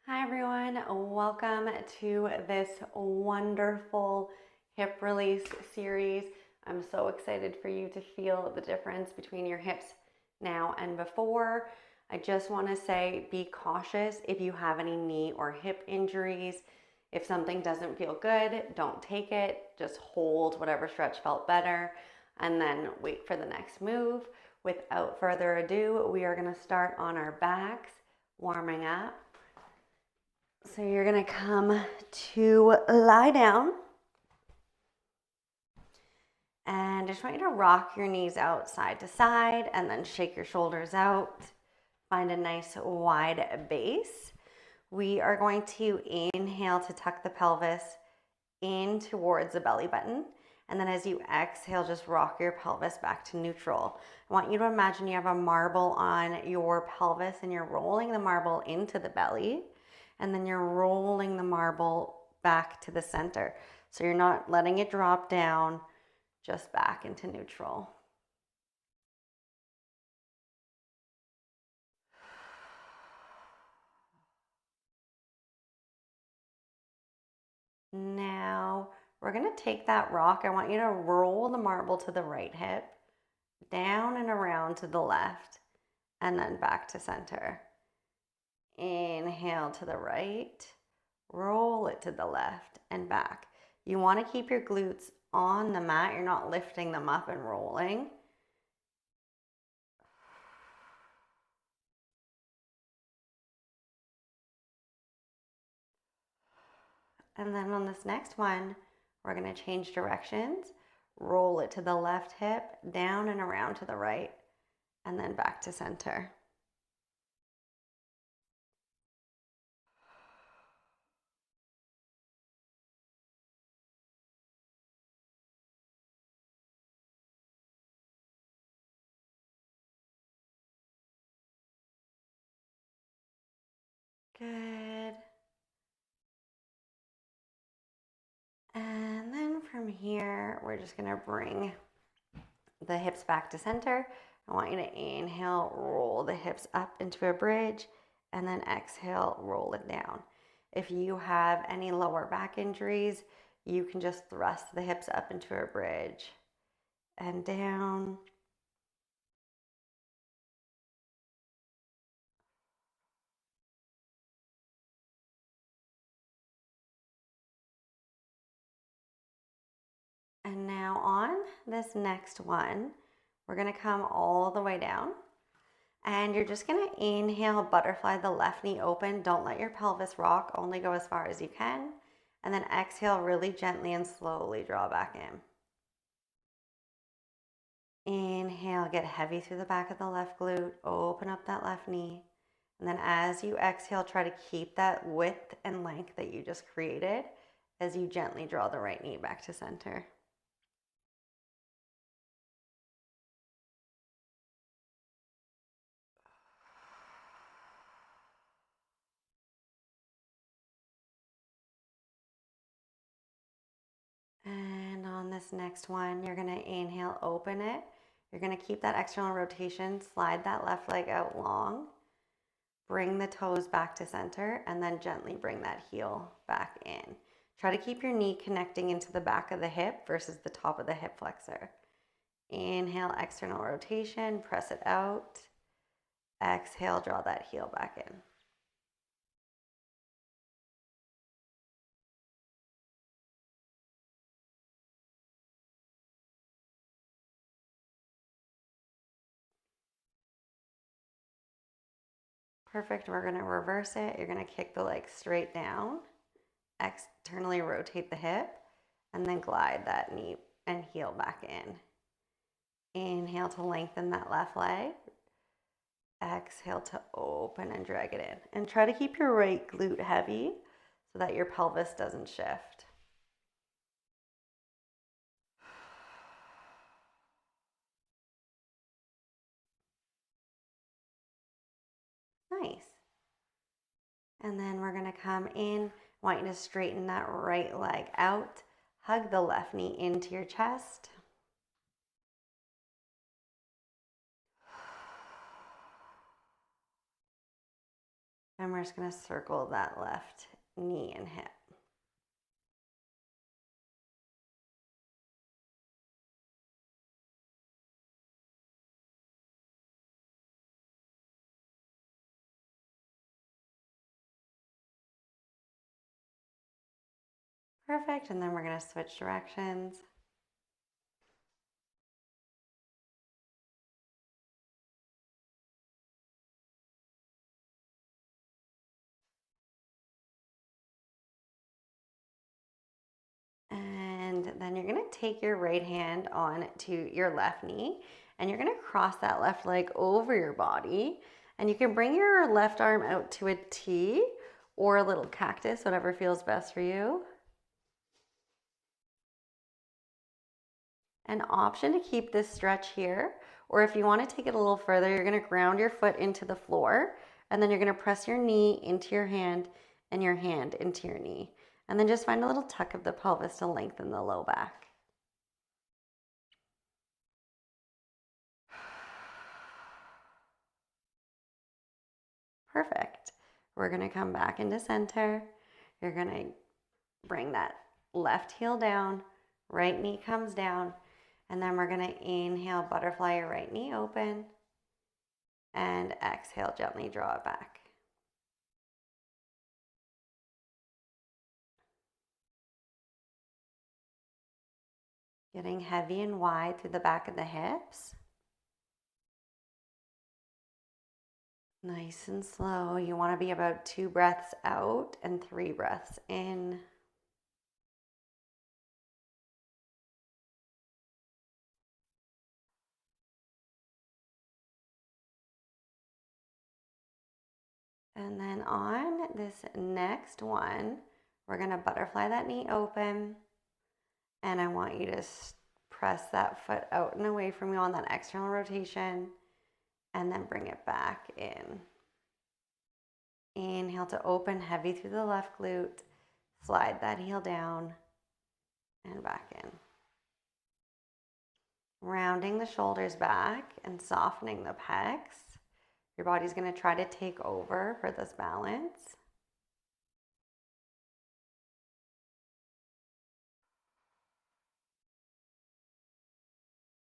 Hi everyone, welcome to this wonderful hip release series. I'm so excited for you to feel the difference between your hips now and before. I just want to say be cautious if you have any knee or hip injuries. If something doesn't feel good, don't take it. Just hold whatever stretch felt better and then wait for the next move. Without further ado, we are going to start on our backs, warming up. So you're going to come to lie down. And I just want you to rock your knees out side to side and then shake your shoulders out. Find a nice wide base. We are going to inhale to tuck the pelvis in towards the belly button. And then as you exhale, just rock your pelvis back to neutral. I want you to imagine you have a marble on your pelvis and you're rolling the marble into the belly. And then you're rolling the marble back to the center. So you're not letting it drop down, just back into neutral. Now we're going to take that rock. I want you to roll the marble to the right hip, down and around to the left, and then back to center. Inhale to the right, roll it to the left and back. You want to keep your glutes on the mat. You're not lifting them up and rolling. And then on this next one, we're going to change directions. Roll it to the left hip, down and around to the right, and then back to center. Good. And then from here, we're just going to bring the hips back to center. I want you to inhale, roll the hips up into a bridge, and then exhale, roll it down. If you have any lower back injuries, you can just thrust the hips up into a bridge and down. And now on this next one, we're going to come all the way down. And you're just going to inhale, butterfly the left knee open. Don't let your pelvis rock, only go as far as you can. And then exhale really gently and slowly draw back in. Inhale, get heavy through the back of the left glute, open up that left knee. And then as you exhale, try to keep that width and length that you just created as you gently draw the right knee back to center. And on this next one, you're going to inhale, open it. You're going to keep that external rotation, slide that left leg out long, bring the toes back to center, and then gently bring that heel back in. Try to keep your knee connecting into the back of the hip versus the top of the hip flexor. Inhale, external rotation, press it out. Exhale, draw that heel back in. Perfect. We're going to reverse it. You're going to kick the leg straight down, externally rotate the hip, and then glide that knee and heel back in. Inhale to lengthen that left leg. Exhale to open and drag it in. And try to keep your right glute heavy so that your pelvis doesn't shift. Nice. And then we're going to come in. I want you to straighten that right leg out. Hug the left knee into your chest. And we're just going to circle that left knee and hip. Perfect. And then we're going to switch directions. And then you're going to take your right hand on to your left knee and you're going to cross that left leg over your body. And you can bring your left arm out to a T or a little cactus, whatever feels best for you. An option to keep this stretch here, or if you want to take it a little further, you're going to ground your foot into the floor and then you're going to press your knee into your hand and your hand into your knee. And then just find a little tuck of the pelvis to lengthen the low back. Perfect. We're going to come back into center. You're going to bring that left heel down, right knee comes down, and then we're going to inhale, butterfly your right knee open, and exhale, gently draw it back. Getting heavy and wide through the back of the hips. Nice and slow. You want to be about 2 breaths out and 3 breaths in. And then on this next one, we're going to butterfly that knee open. And I want you to press that foot out and away from you on that external rotation. And then bring it back in. Inhale to open heavy through the left glute. Slide that heel down and back in. Rounding the shoulders back and softening the pecs. Your body's going to try to take over for this balance.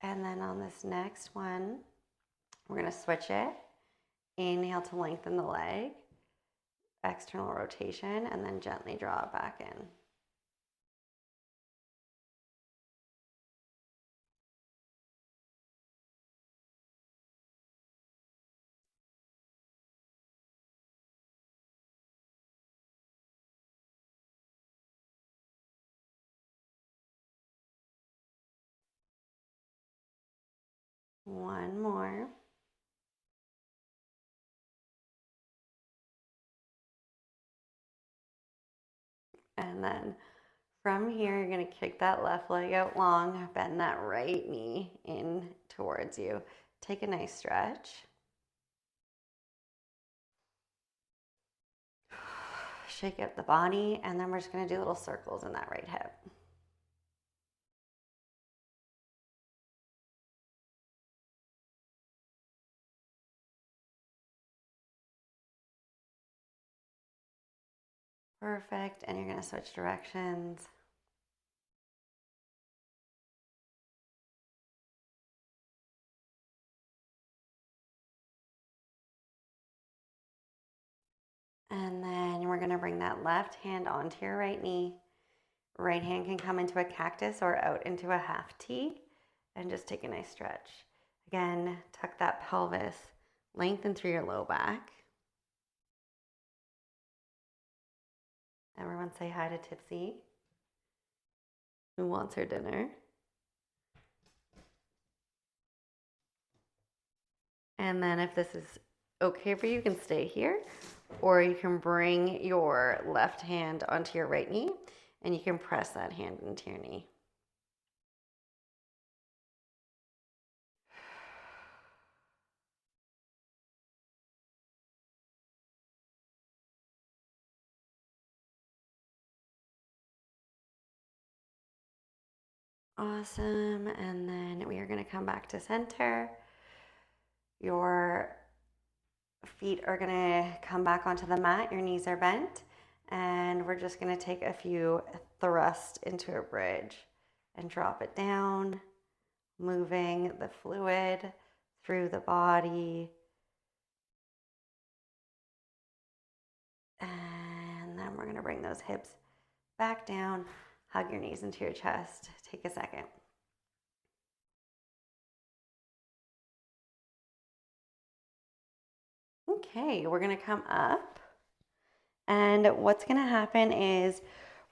And then on this next one, we're going to switch it. Inhale to lengthen the leg. External rotation, and then gently draw it back in. One more. And then from here, you're going to kick that left leg out long, bend that right knee in towards you. Take a nice stretch. Shake up the body, and then we're just going to do little circles in that right hip. Perfect, and you're going to switch directions. And then we're going to bring that left hand onto your right knee. Right hand can come into a cactus or out into a half T, and just take a nice stretch. Again, tuck that pelvis, lengthen through your low back. Everyone say hi to Tipsy, who wants her dinner. And then if this is okay for you, you can stay here, or you can bring your left hand onto your right knee, and you can press that hand into your knee. Awesome. And then we are going to come back to center. Your feet are gonna come back onto the mat, your knees are bent, and we're just gonna take a few thrusts into a bridge and drop it down, moving the fluid through the body. And then we're gonna bring those hips back down, hug your knees into your chest. Take a second. Okay, we're gonna come up, and what's gonna happen is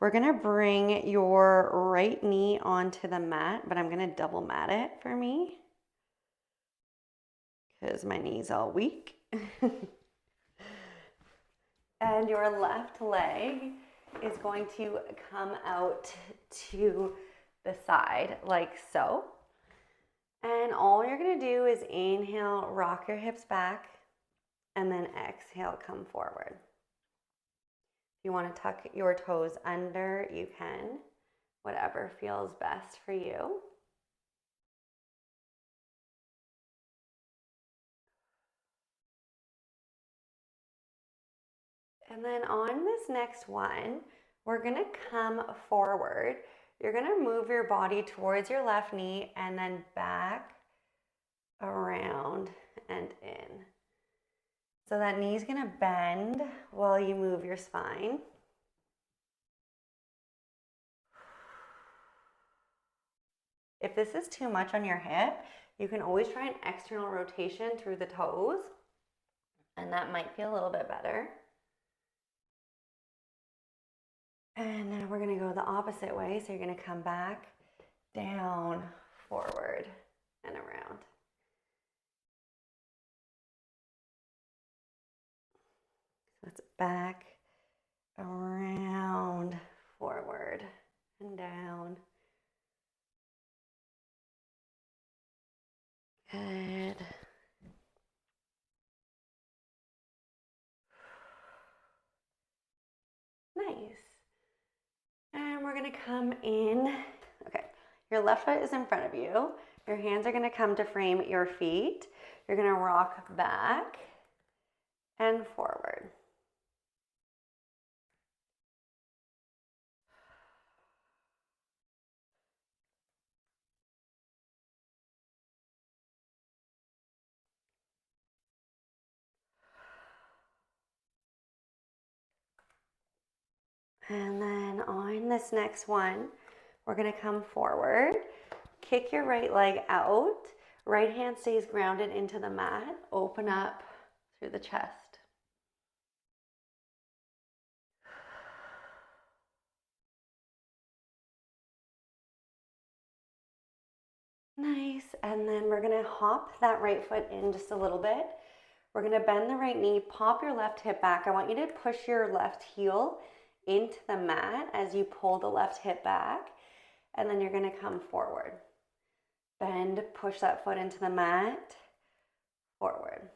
we're gonna bring your right knee onto the mat, but I'm gonna double mat it for me because my knee's all weak. And your left leg is going to come out to the side like so. And all you're gonna do is inhale, rock your hips back, and then exhale, come forward. If you want to tuck your toes under, you can, whatever feels best for you. And then on this next one, we're gonna come forward. You're gonna move your body towards your left knee and then back, around, and in. So that knee's gonna bend while you move your spine. If this is too much on your hip, you can always try an external rotation through the toes, and that might feel a little bit better. And then we're gonna go the opposite way. So you're gonna come back, down, forward, and around. So it's back, around, forward, and down. Good. Nice. And we're gonna come in. Okay, your left foot is in front of you. Your hands are gonna come to frame your feet. You're gonna rock back and forward. And then on this next one, we're gonna come forward, kick your right leg out, right hand stays grounded into the mat, open up through the chest. Nice, and then we're gonna hop that right foot in just a little bit. We're gonna bend the right knee, pop your left hip back. I want you to push your left heel into the mat as you pull the left hip back, and then you're gonna come forward. Bend, push that foot into the mat, forward.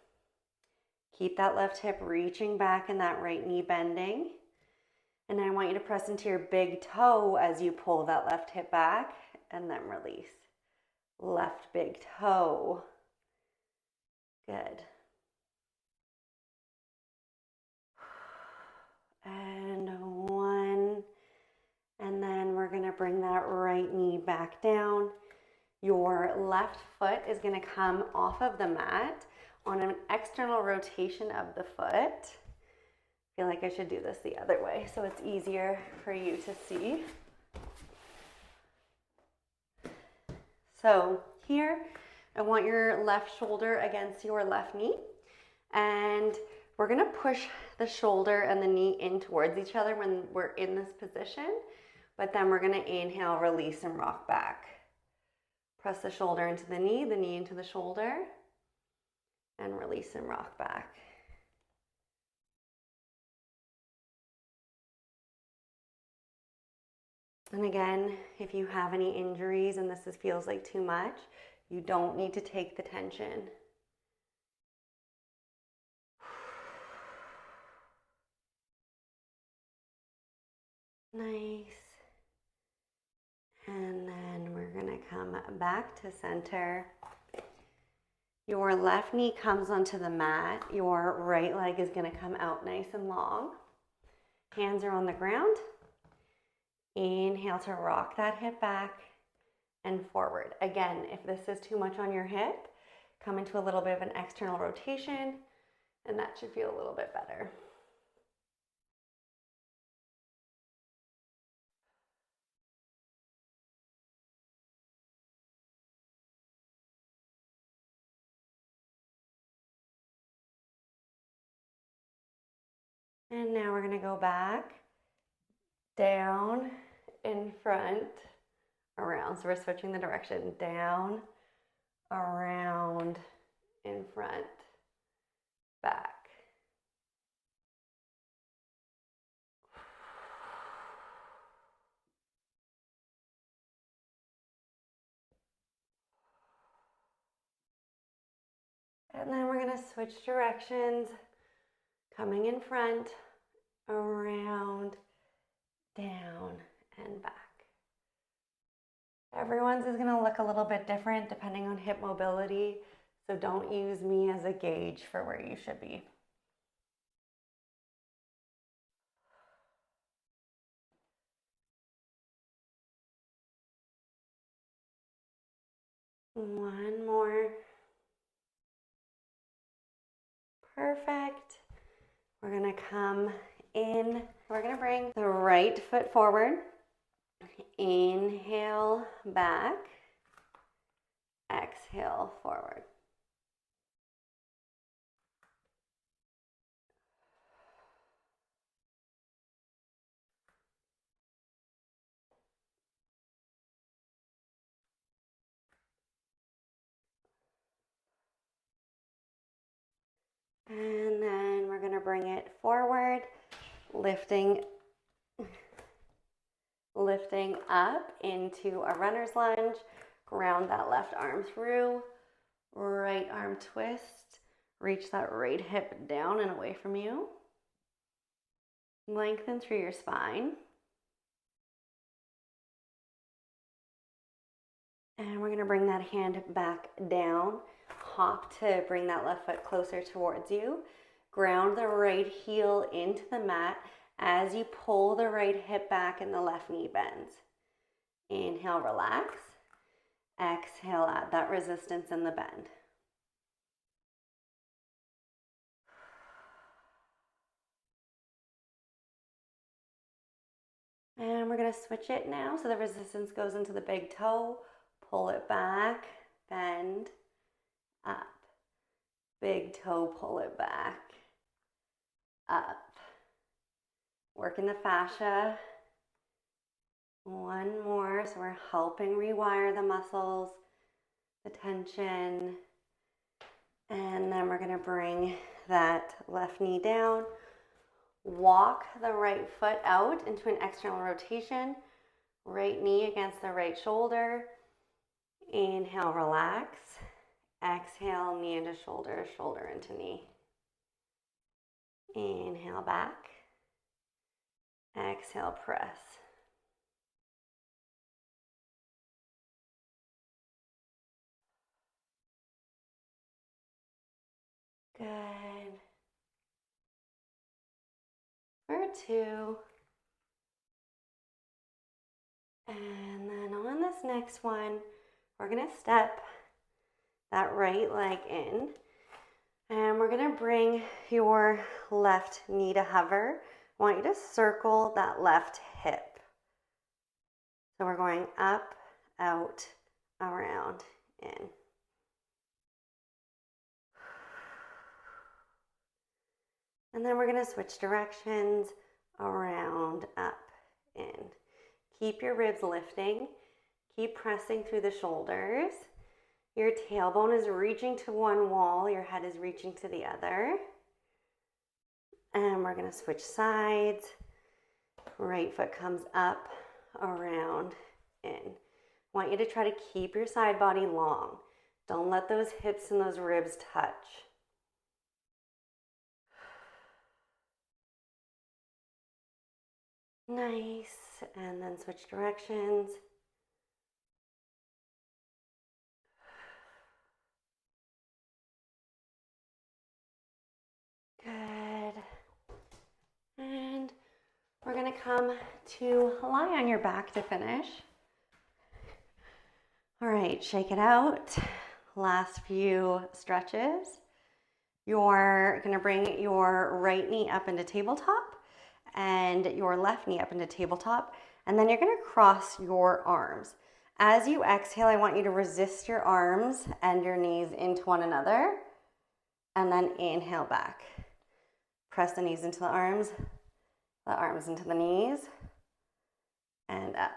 Keep that left hip reaching back and that right knee bending. And I want you to press into your big toe as you pull that left hip back and then release. Left big toe. Good. And one. And then we're gonna bring that right knee back down. Your left foot is gonna come off of the mat on an external rotation of the foot. I feel like I should do this the other way so it's easier for you to see. So here, I want your left shoulder against your left knee, and we're gonna push the shoulder and the knee in towards each other when we're in this position, but then we're gonna inhale, release, and rock back. Press the shoulder into the knee into the shoulder, and release and rock back. And again, if you have any injuries and this feels like too much, you don't need to take the tension. Nice. And then we're gonna come back to center. Your left knee comes onto the mat. Your right leg is going to come out nice and long. Hands are on the ground. Inhale to rock that hip back and forward. Again, if this is too much on your hip, come into a little bit of an external rotation, and that should feel a little bit better. And now we're going to go back, down, in front, around. So we're switching the direction. Down, around, in front, back. And then we're going to switch directions, coming in front, around, down, and back. Everyone's is going to look a little bit different depending on hip mobility, so don't use me as a gauge for where you should be. One more. Perfect. We're going to come in. We're going to bring the right foot forward. Inhale back. Exhale forward. And then we're going to bring it forward, lifting up into a runner's lunge. Ground that left arm through, right arm twist. Reach that right hip down and away from you. Lengthen through your spine. And we're going to bring that hand back down. Hop to bring that left foot closer towards you. Ground the right heel into the mat as you pull the right hip back and the left knee bends. Inhale, relax. Exhale, add that resistance in the bend. And we're going to switch it now so the resistance goes into the big toe. Pull it back, bend, up. Big toe, pull it back, up. Working the fascia. One more, so we're helping rewire the muscles, the tension. And then we're going to bring that left knee down. Walk the right foot out into an external rotation. Right knee against the right shoulder. Inhale, relax. Exhale, knee into shoulder, shoulder into knee. Inhale, back. Exhale, press. Good. For two. And then on this next one, we're going to step that right leg in. And we're going to bring your left knee to hover. I want you to circle that left hip. So we're going up, out, around, in. And then we're going to switch directions, around, up, in. Keep your ribs lifting. Keep pressing through the shoulders. Your tailbone is reaching to one wall. Your head is reaching to the other. And we're going to switch sides. Right foot comes up, around, in. I want you to try to keep your side body long. Don't let those hips and those ribs touch. Nice. And then switch directions. we're gonna come to lie on your back to finish. All right, shake it out. Last few stretches. You're gonna bring your right knee up into tabletop and your left knee up into tabletop, and then you're gonna cross your arms. As you exhale, I want you to resist your arms and your knees into one another, and then inhale back. Press the knees into the arms into the knees, and up.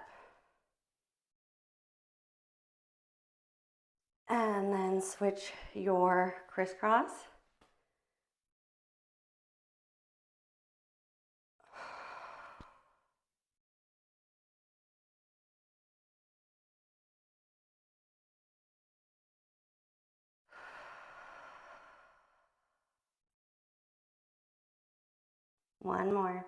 And then switch your crisscross. One more.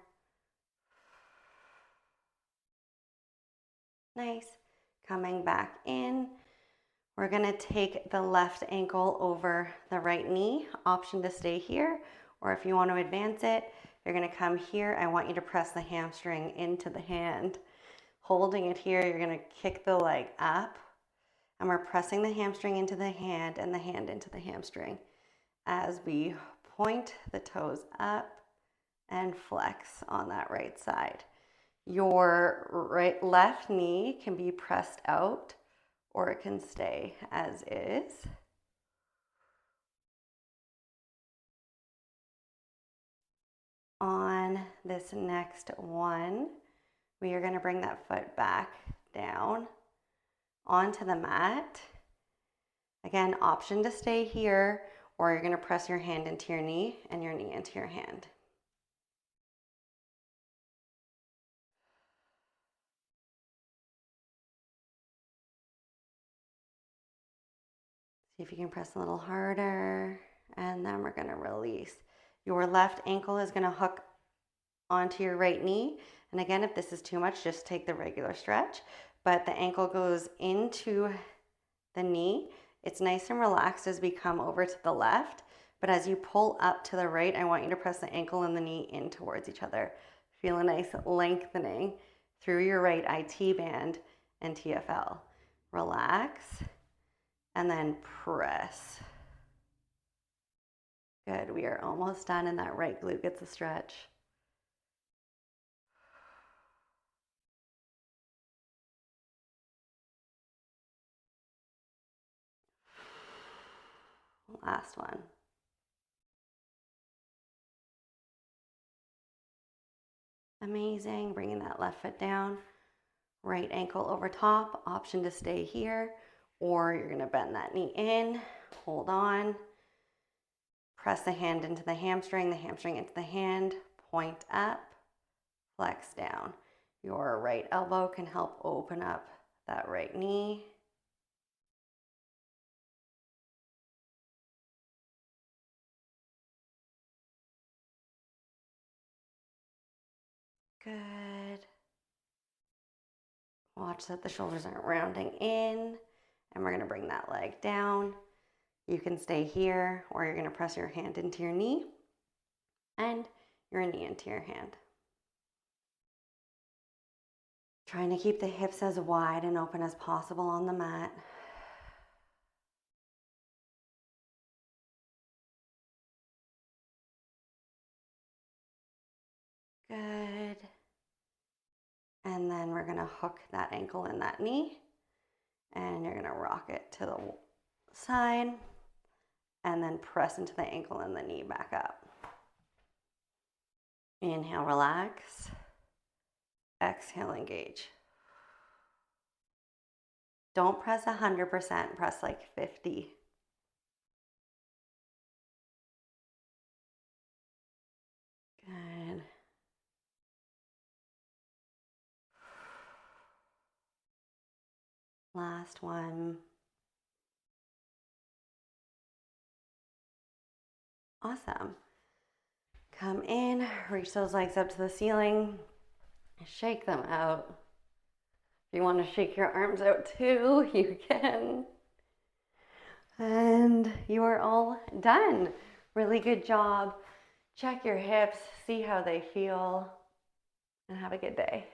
Nice. Coming back in. We're gonna take the left ankle over the right knee. Option to stay here, or if you want to advance it, you're gonna come here. I want you to press the hamstring into the hand. Holding it here, you're gonna kick the leg up, and we're pressing the hamstring into the hand and the hand into the hamstring as we point the toes up and flex on that right side. Your left knee can be pressed out or it can stay as is. On this next one, we are going to bring that foot back down onto the mat. Again, option to stay here, or you're going to press your hand into your knee and your knee into your hand. See if you can press a little harder, and then we're going to release. Your left ankle is going to hook onto your right knee. And again, if this is too much, just take the regular stretch. But the ankle goes into the knee. It's nice and relaxed as we come over to the left. But as you pull up to the right, I want you to press the ankle and the knee in towards each other. Feel a nice lengthening through your right IT band and TFL. Relax. And then press. Good, we are almost done, and that right glute gets a stretch. Last one. Amazing, bringing that left foot down, right ankle over top, option to stay here, or you're gonna bend that knee in, hold on, press the hand into the hamstring into the hand, point up, flex down. Your right elbow can help open up that right knee. Good. Watch that the shoulders aren't rounding in, and we're gonna bring that leg down. You can stay here, or you're gonna press your hand into your knee and your knee into your hand. Trying to keep the hips as wide and open as possible on the mat. Good. And then we're gonna hook that ankle in that knee, and you're gonna rock it to the side, and then press into the ankle and the knee back up. Inhale, relax. Exhale, engage. Don't press 100%, press like 50. Good. Last one. Awesome. Come in, reach those legs up to the ceiling, shake them out. If you want to shake your arms out too, you can. And you are all done. Really good job. Check your hips, see how they feel. and have a good day.